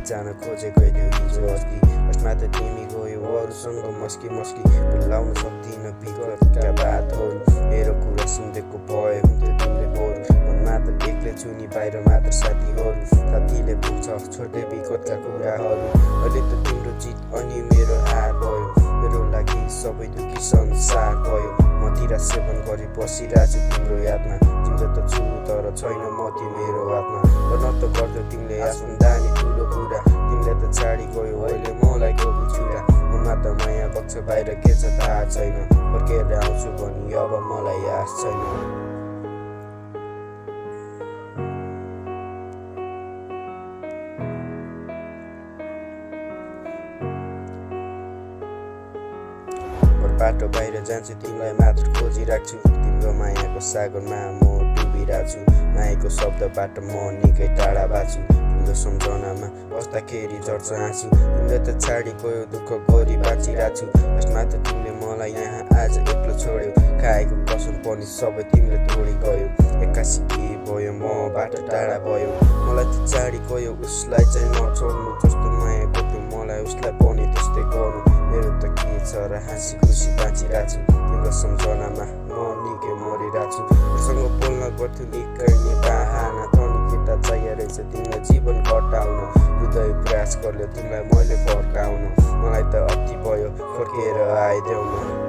जान खोजेकै थियो हिजो अस्ति। फर्स्टमा त तिमी गयो अरूसँग मस्की भुलाउन सक्दिन विगतका बातहरू। मेरो कुरा सुन्देको भए हुन्थ्यो तिमीले बोर। मनमा त एक्लै छु नि बाहिर मात्र साथीहरू। साथीले पुग्छ छोड्दै विगतका कुराहरू। अहिले त तिम्रो जित अनि मेरो हार भयो। मेरो लागि सबै दुखी संसार भयो। मदिरा सेवन गरी बसिरहेको छु तिम्रो यादमा। जिउँदो त छु तर छैन म तिम्रो हातमा। गर्न त गर्थ्यौ तिमीले आसुन्दानी ठुलो कुरा। तिमीले त छाडी गयो अहिले मलाई गोबु छुरा। मनमा त माया बग्छ बाहिर के छ थाहा छैन। फर्केर आउँछु भनी अब मलाई आश छैन। बाटो बाहिर जान्छु तिमीलाई मात्र खोजिराख्छु। तिम्रो मायाको सागरमा म डुबिरहेको छु। मायाको शब्दबाट म निकै टाढा भएको छु। तिम्रो सम्झनामा बस्दाखेरि झर्छ आँसु। तिमीले त छाडी गयो दुःख गरी बाँचिरहेको छु। फर्स्टमा त तिमीले मलाई यहाँ आज एक्लो छोड्यौ। खाएको कसम पनि सबै तिमीले तोडी गयो। एक्कासी के भयो मबाट टाढा भयो। मलाई त छाडी गयो उसलाई चाहिँ नछोड्नु। जस्तो माया गर्थ्यो मलाई उसलाई पनि त्यस्तै गर्नु। मेरो त के छ र हाँसी खुसी बाँचिरहेको छु। तिम्रो सम्झनामा म निकै मरिरहेको छु। उसँग बोल्न गर्थ्यो निकै नै बाहाना। तनी केटा चाहिए रहेछ तिमीलाई जीवन घटाउन। हृदय प्रयास गर्यो तिमीलाई मैले फर्काउन। मलाई त अति भयो फर्केर आइदेऊ न।